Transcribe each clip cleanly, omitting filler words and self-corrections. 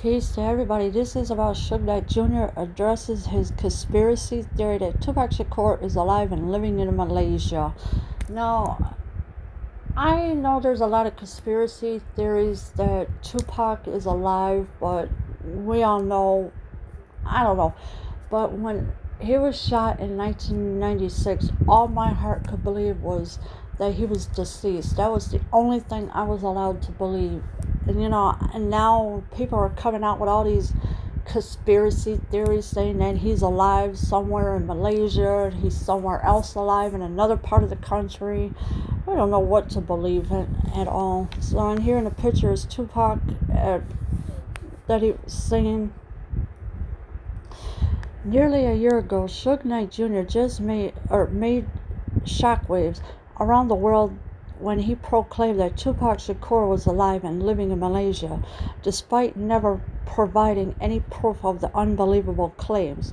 Peace to everybody. This is about Suge Knight Jr. addresses his conspiracy theory that Tupac Shakur is alive and living in Malaysia. Now, I know there's a lot of conspiracy theories that Tupac is alive, but we all know, I don't know, but when he was shot in 1996, all my heart could believe was that he was deceased. That was the only thing I was allowed to believe. And and now people are coming out with all these conspiracy theories saying that he's alive somewhere in Malaysia, and he's somewhere else alive in another part of the country. I don't know what to believe in at all. So in here in the picture is Tupac that he was singing. Nearly a year ago, Suge Knight Jr. just made shockwaves around the world when he proclaimed that Tupac Shakur was alive and living in Malaysia, despite never providing any proof of the unbelievable claims.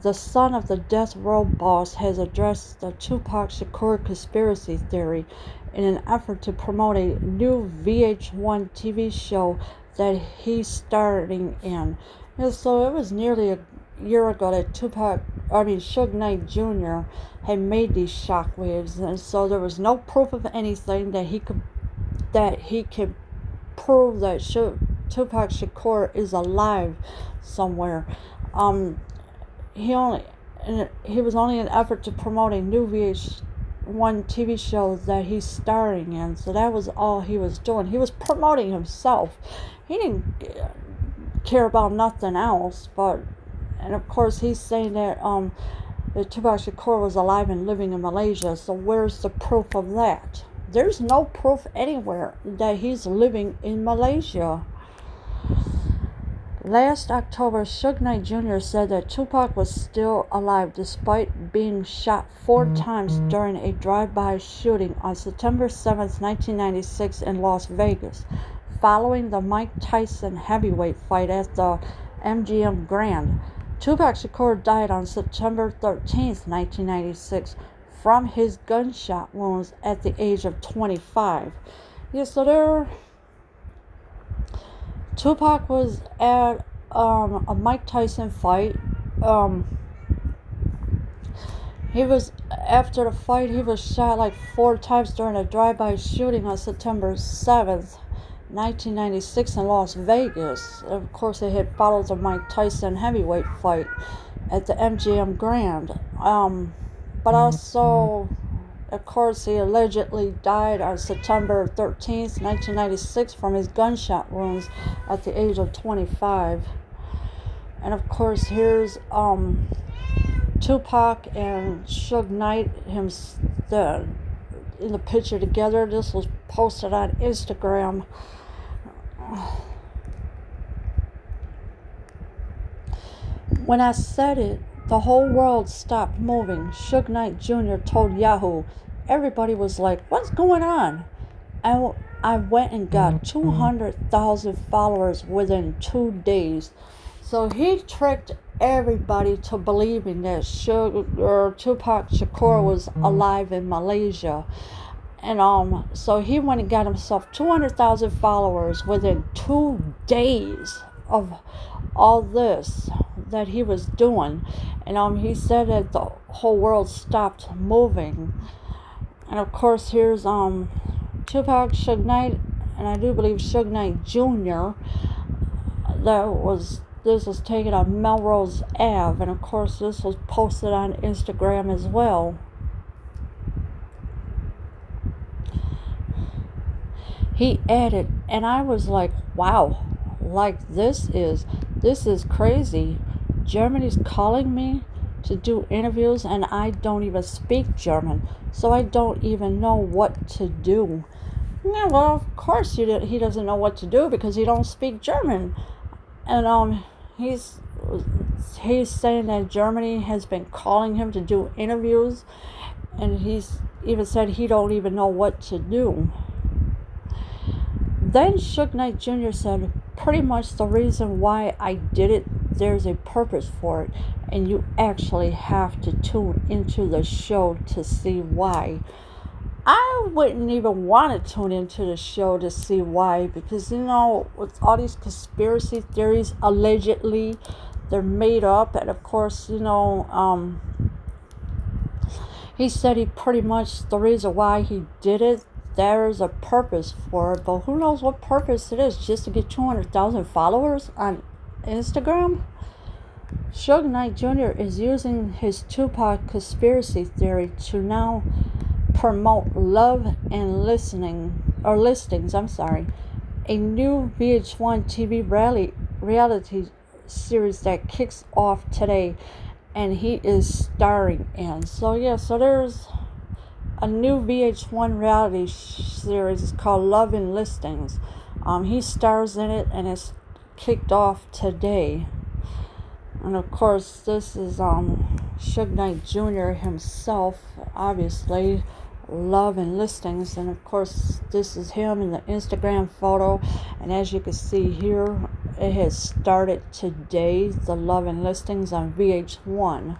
The son of the death row boss has addressed the Tupac Shakur conspiracy theory in an effort to promote a new VH1 TV show that he's starring in. And so it was nearly a year ago that Suge Knight Jr. had made these shockwaves, and so there was no proof of anything that he could prove that Tupac Shakur is alive somewhere. He was only an effort to promote a new VH1 TV show that he's starring in, so that was all he was doing. He was promoting himself. He didn't care about nothing else. And of course, he's saying that Tupac Shakur was alive and living in Malaysia. So where's the proof of that? There's no proof anywhere that he's living in Malaysia. Last October, Suge Knight Jr. said that Tupac was still alive despite being shot 4 times during a drive-by shooting on September 7th, 1996 in Las Vegas, following the Mike Tyson heavyweight fight at the MGM Grand. Tupac Shakur died on September 13th, 1996, from his gunshot wounds at the age of 25. So Tupac was at a Mike Tyson fight. After the fight, he was shot like 4 times during a drive-by shooting on September 7th. 1996 in Las Vegas. Of course, they had followed the Mike Tyson heavyweight fight at the MGM Grand. But also, of course, he allegedly died on September 13th, 1996 from his gunshot wounds at the age of 25. And of course, here's Tupac and Suge Knight in the picture together. This was posted on Instagram. When I said it, the whole world stopped moving, Suge Knight Jr. told Yahoo. Everybody was like, what's going on? I went and got 200,000 followers within 2 days. So he tricked everybody to believing that Tupac Shakur was alive in Malaysia. And so he went and got himself 200,000 followers within 2 days of all this that he was doing. And he said that the whole world stopped moving. And of course, here's Tupac, Suge Knight, and I do believe Suge Knight Jr. This was taken on Melrose Ave, and of course this was posted on Instagram as well. He added, and I was like, wow, this is crazy. Germany's calling me to do interviews, and I don't even speak German, so I don't even know what to do. Yeah, well, of course he doesn't know what to do because he don't speak German. And he's saying that Germany has been calling him to do interviews, and he's even said he don't even know what to do. Then Suge Knight Jr. said, pretty much the reason why I did it, there's a purpose for it, and you actually have to tune into the show to see why. I wouldn't even want to tune into the show to see why, because with all these conspiracy theories, allegedly, they're made up, and of course, he said he pretty much the reason why he did it. There's a purpose for it, but who knows what purpose it is? Just to get 200,000 followers on Instagram? Suge Knight Jr. is using his Tupac conspiracy theory to now promote Love and Listings, a new VH1 TV reality series that kicks off today, and he is starring in. So there's a new VH1 reality series called Love and Listings. He stars in it, and it's kicked off today. And of course, this is Suge Knight Jr. himself, obviously, Love and Listings. And of course, this is him in the Instagram photo. And as you can see here, it has started today, the Love and Listings on VH1.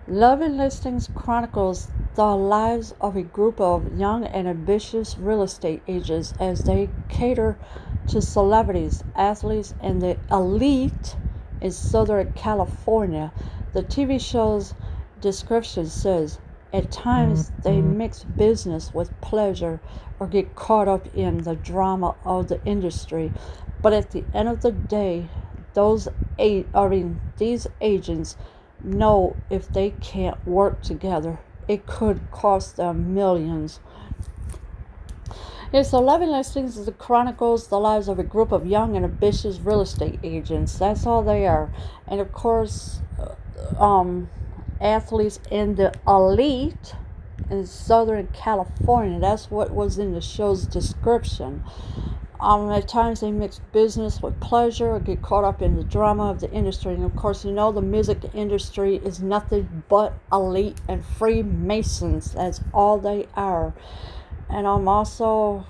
Love and Listings chronicles the lives of a group of young and ambitious real estate agents as they cater to celebrities, athletes, and the elite in Southern California. The TV show's description says, at times they mix business with pleasure or get caught up in the drama of the industry. But at the end of the day, these agents know if they can't work together, it could cost them millions. Yes, so Love and Listings chronicles the lives of a group of young and ambitious real estate agents. That's all they are. And of course, athletes in the elite in Southern California. That's what was in the show's description. At times they mix business with pleasure or get caught up in the drama of the industry. And of course, the music industry is nothing but elite and Freemasons. That's all they are. And also,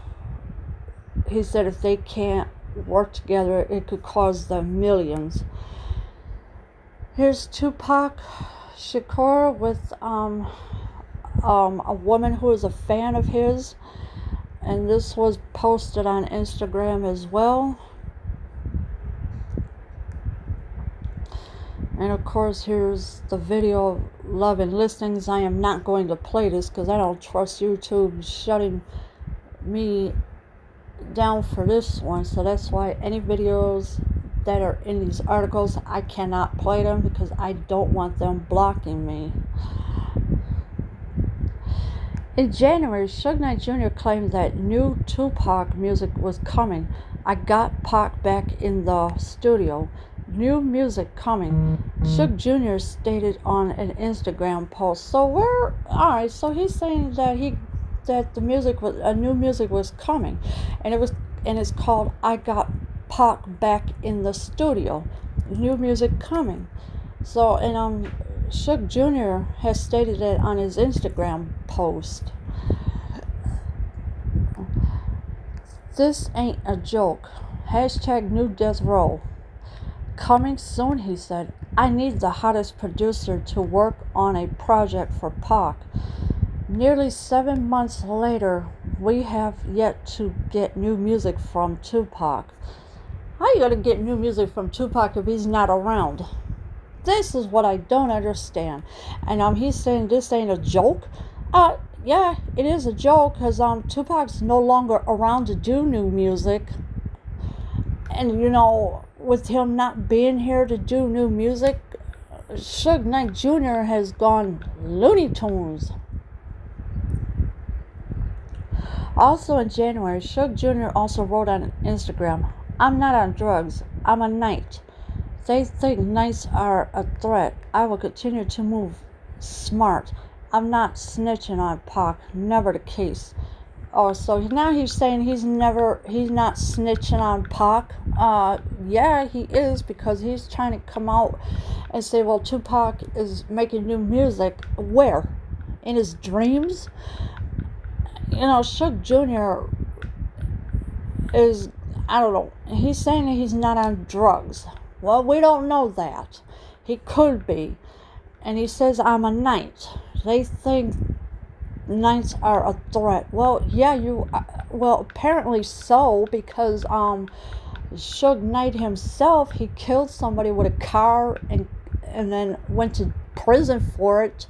he said if they can't work together, it could cause them millions. Here's Tupac Shakur with a woman who is a fan of his. And this was posted on Instagram as well. And of course, here's the video of Love and Listings. I am not going to play this because I don't trust YouTube shutting me down for this one. So that's why any videos that are in these articles, I cannot play them because I don't want them blocking me. In January, Suge Knight Jr. claimed that new Tupac music was coming. I got Pac back in the studio. New music coming. Suge Jr. stated on an Instagram post. So he's saying that new music was coming, and it's called I Got Pac Back in the Studio. New music coming. So Suge Jr. has stated it on his Instagram post. This ain't a joke. Hashtag New Death Row. Coming soon, he said. I need the hottest producer to work on a project for Pac. Nearly 7 months later, we have yet to get new music from Tupac. How are you going to get new music from Tupac if he's not around? This is what I don't understand. And he's saying this ain't a joke. Yeah, it is a joke because Tupac's no longer around to do new music. And with him not being here to do new music, Suge Knight Jr. has gone Looney Tunes. Also in January, Suge Jr. also wrote on Instagram, I'm not on drugs, I'm a Knight. They think Knights are a threat. I will continue to move smart. I'm not snitching on Pac. Never the case. Oh, so now he's saying he's not snitching on Pac. Yeah, he is, because he's trying to come out and say, well, Tupac is making new music. Where? In his dreams? Suge Jr. is, I don't know, he's saying that he's not on drugs. Well, we don't know that. He could be. and he says, I'm a knight. They think knights are a threat. Well, yeah, well, apparently so, because Suge Knight himself, he killed somebody with a car and then went to prison for it,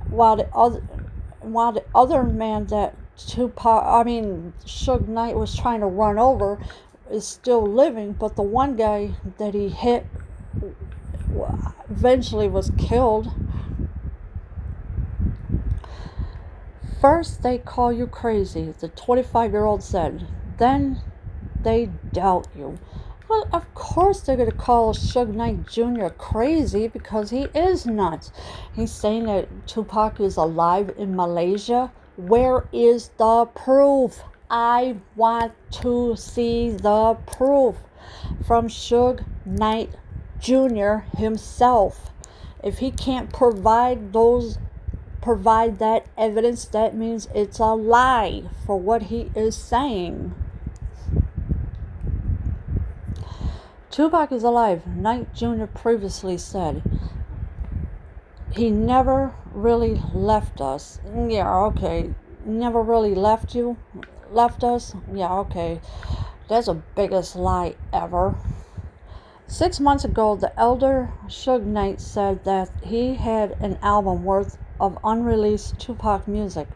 while the other man that Suge Knight was trying to run over is still living, but the one guy that he hit eventually was killed. First they call you crazy, the 25-year-old said. Then they doubt you. Well, of course they're going to call Suge Knight Jr. crazy, because he is nuts. He's saying that Tupac is alive in Malaysia. Where is the proof? I want to see the proof from Suge Knight Jr. himself. If he can't provide that evidence, that means it's a lie for what he is saying. Tupac is alive, Knight Jr. previously said. He never really left us. Yeah, okay. Never really left us? Yeah, okay. That's the biggest lie ever. 6 months ago, the elder Suge Knight said that he had an album worth of unreleased Tupac music.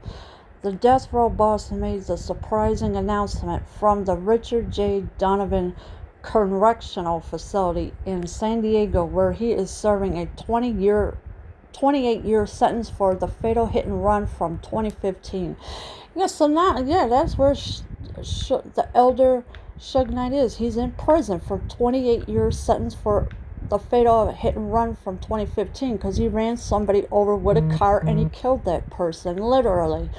The Death Row boss made the surprising announcement from the Richard J. Donovan Correctional Facility in San Diego, where he is serving a 28-year sentence for the fatal hit and run from 2015. Yeah, so now, yeah, that's where the elder Suge Knight is. He's in prison for 28-year sentence for the fatal hit and run from 2015, because he ran somebody over with a car and he killed that person, literally.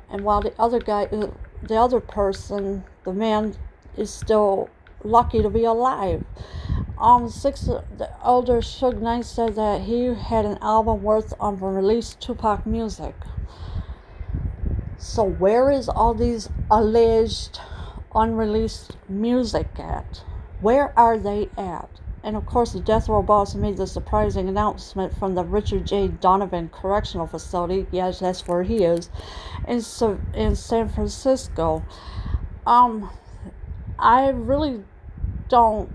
And while the other person, the man, is still lucky to be alive. The elder Suge Knight said that he had an album worth of unreleased Tupac music. So where is all these alleged unreleased music at? Where are they at? And of course, the Death Row boss made the surprising announcement from the Richard J. Donovan Correctional Facility. Yes, that's where he is, in San Francisco. I really don't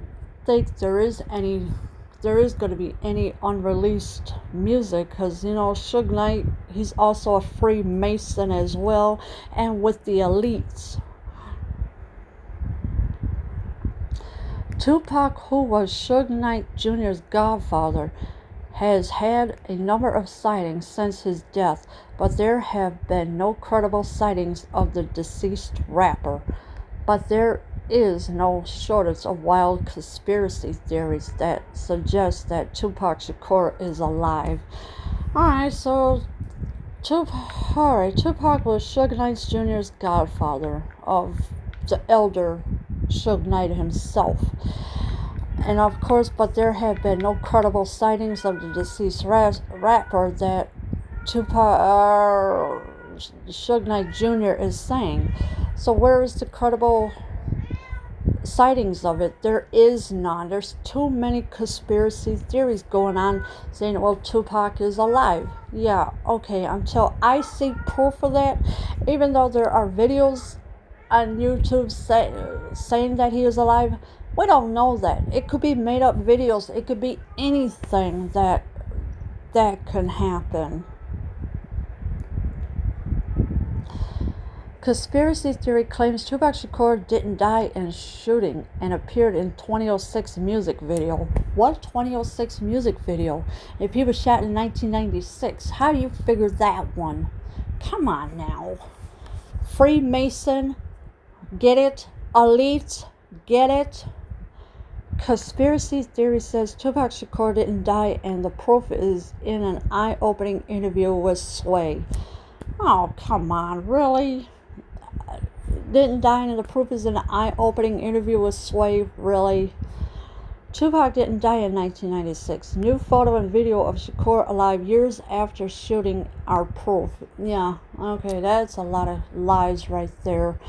think there is going to be any unreleased music, because Suge Knight, he's also a Freemason as well, and with the elites. Tupac, who was Suge Knight Jr.'s godfather, has had a number of sightings since his death, but there have been no credible sightings of the deceased rapper. But there is no shortage of wild conspiracy theories that suggest that Tupac Shakur is alive. Alright, so Tupac was Suge Knight Jr.'s godfather of the elder Suge Knight himself. And of course, but there have been no credible sightings of the deceased rapper that Suge Knight Jr. is saying. So where is the credible sightings of it? There is none. There's too many conspiracy theories going on saying, well, Tupac is alive. Yeah, okay, until I see proof of that, even though there are videos on YouTube saying that he is alive, we don't know that. It could be made up videos. It could be anything that can happen. Conspiracy theory claims Tupac Shakur didn't die in shooting and appeared in 2006 music video. What 2006 music video? If he was shot in 1996, how do you figure that one? Come on now. Freemason, get it? Elite, get it? Conspiracy theory says Tupac Shakur didn't die, and the proof is in an eye-opening interview with Sway. Oh, come on, really? Didn't die, and the proof is in an eye-opening interview with Sway, really? Tupac didn't die in 1996. New photo and video of Shakur alive years after shooting are proof. Yeah, okay, that's a lot of lies right there.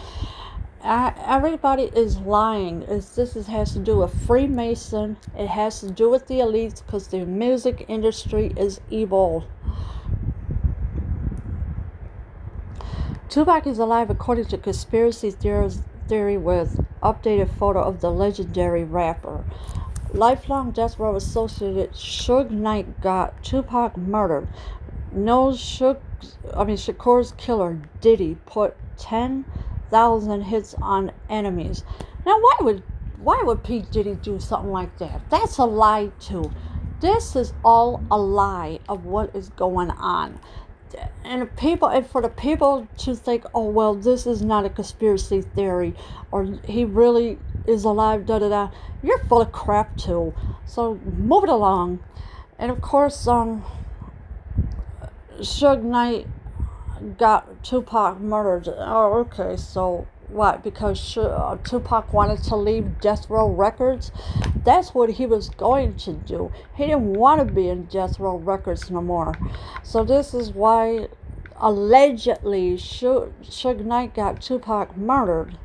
Everybody is lying. Has to do with Freemason. It has to do with the elites because the music industry is evil. Tupac is alive according to conspiracy theory with updated photo of the legendary rapper. Lifelong death row associated Suge Knight got Tupac murdered. Knows Shakur's killer Diddy put 10,000 hits on enemies. Now why would P. Diddy do something like that? That's a lie too. This is all a lie of what is going on. And for the people to think, oh well, this is not a conspiracy theory, or he really is alive, da da da. You're full of crap too. So move it along. And of course, Suge Knight got Tupac murdered. Oh, okay. So what? Because Tupac wanted to leave Death Row Records. That's what he was going to do. He didn't want to be in Death Row Records no more. So this is why allegedly Suge Knight got Tupac murdered.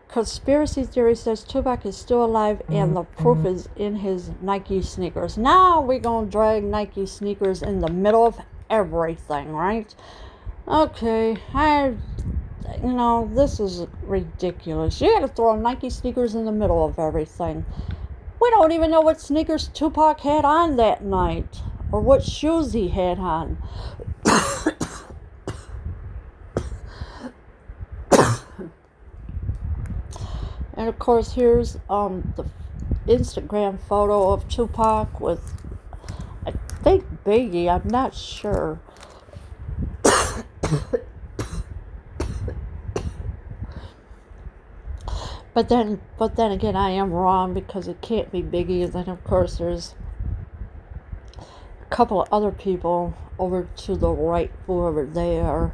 Conspiracy theory says Tupac is still alive and the proof is in his Nike sneakers. Now we're going to drag Nike sneakers in the middle of everything, right? Okay, this is ridiculous. You got to throw Nike sneakers in the middle of everything. We don't even know what sneakers Tupac had on that night or what shoes he had on. And of course, here's the Instagram photo of Tupac with, I think, Biggie. I'm not sure. But then again, I am wrong because it can't be Biggie. And then of course, there's a couple of other people over to the right, whoever they are.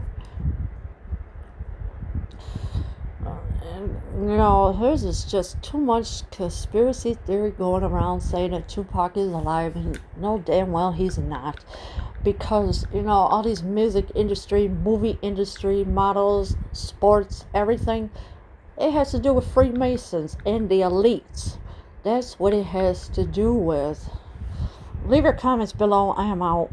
There's just too much conspiracy theory going around saying that Tupac is alive, and no damn well he's not. Because, all these music industry, movie industry, models, sports, everything, it has to do with Freemasons and the elites. That's what it has to do with. Leave your comments below. I am out.